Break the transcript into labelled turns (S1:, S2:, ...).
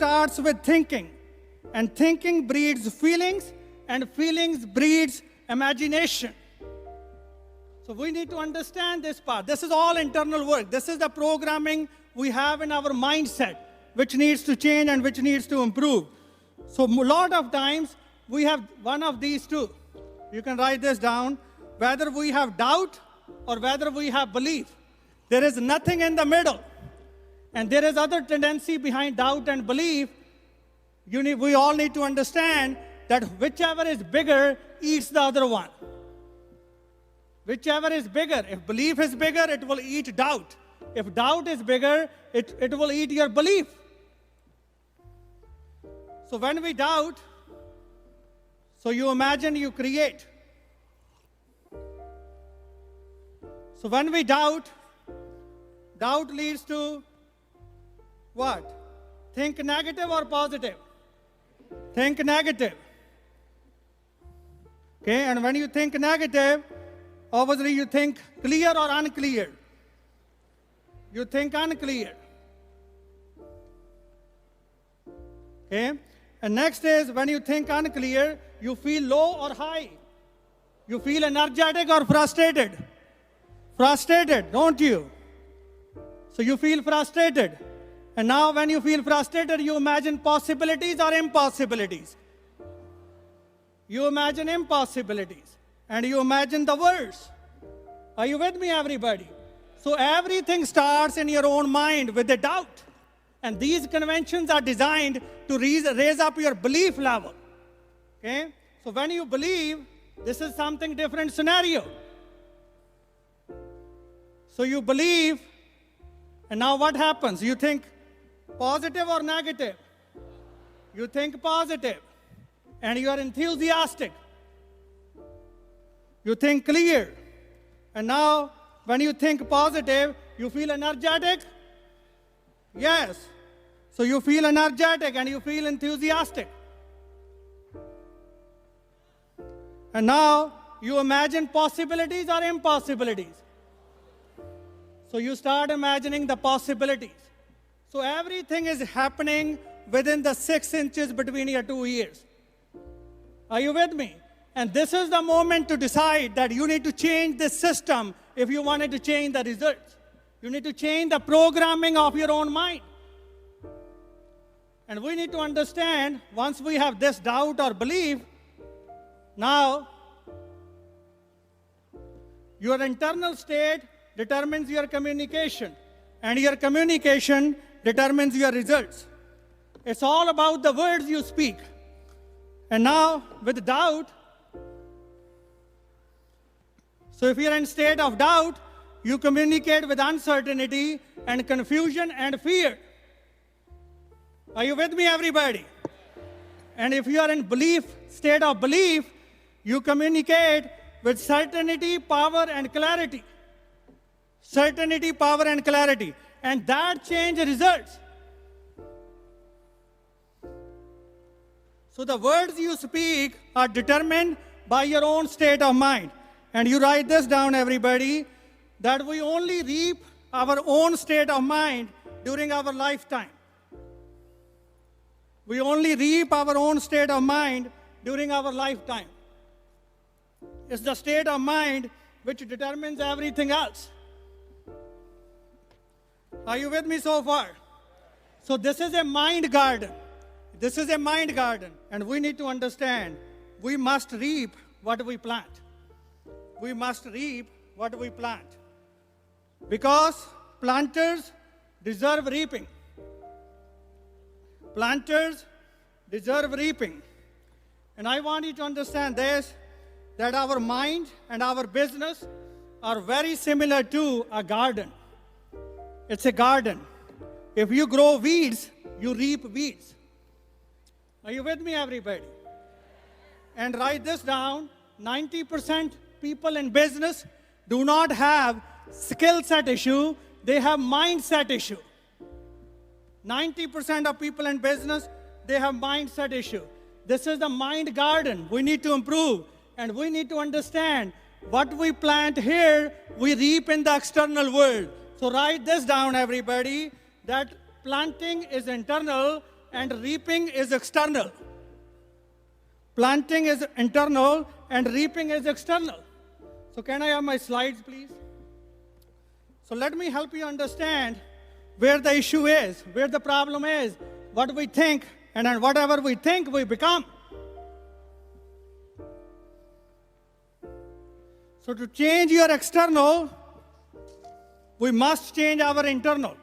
S1: starts with thinking, and thinking breeds feelings, and feelings breeds imagination. So we need to understand this part. This is all internal work. This is the programming we have in our mindset, which needs to change and which needs to improve. So a lot of times, we have one of these two. You can write this down. Whether we have doubt or whether we have belief. There is nothing in the middle. And there is other tendency behind doubt and belief. We all need to understand that whichever is bigger eats the other one. Whichever is bigger. If belief is bigger, it will eat doubt. If doubt is bigger, it will eat your belief. So when we doubt, so you imagine, you create. So when we doubt leads to what? Think negative or positive? Think negative. Okay, and when you think negative, obviously you think clear or unclear. You think unclear. Okay, and next is when you think unclear, you feel low or high. You feel energetic or frustrated. Frustrated, don't you? So you feel frustrated. And now when you feel frustrated, you imagine possibilities or impossibilities. You imagine impossibilities. And you imagine the worst. Are you with me, everybody? So everything starts in your own mind with a doubt. And these conventions are designed to raise up your belief level. Okay? So when you believe, this is something different scenario. So you believe, and now what happens? You think positive or negative? You think positive, and you are enthusiastic. You think clear. And now, when you think positive, you feel energetic? Yes. So you feel energetic and you feel enthusiastic. And now, you imagine possibilities or impossibilities. So you start imagining the possibilities. So everything is happening within the 6 inches between your 2 ears. Are you with me? And this is the moment to decide that you need to change this system if you wanted to change the results. You need to change the programming of your own mind. And we need to understand, once we have this doubt or belief, now your internal state determines your communication, and your communication determines your results. It's all about the words you speak. And now, with doubt, so if you're in state of doubt, you communicate with uncertainty and confusion and fear. Are you with me, everybody? And if you are in state of belief, you communicate with certainty, power, and clarity. Certainty, power, and clarity. And that change results. So the words you speak are determined by your own state of mind. And you write this down, everybody, that we only reap our own state of mind during our lifetime. We only reap our own state of mind during our lifetime. It's the state of mind which determines everything else. Are you with me so far? So this is a mind garden. This is a mind garden. And we need to understand, we must reap what we plant. We must reap what we plant. Because planters deserve reaping. Planters deserve reaping. And I want you to understand this, that our mind and our business are very similar to a garden. It's a garden. If you grow weeds, you reap weeds. Are you with me, everybody? And write this down, 90% people in business do not have skill set issue, they have mindset issue. 90% of people in business, they have mindset issue. This is the mind garden. We need to improve, and we need to understand what we plant here, we reap in the external world. So write this down, everybody, that planting is internal and reaping is external. Planting is internal and reaping is external. So can I have my slides, please? So let me help you understand where the issue is, where the problem is, what we think, and then whatever we think, we become. So to change your external, we must change our internal.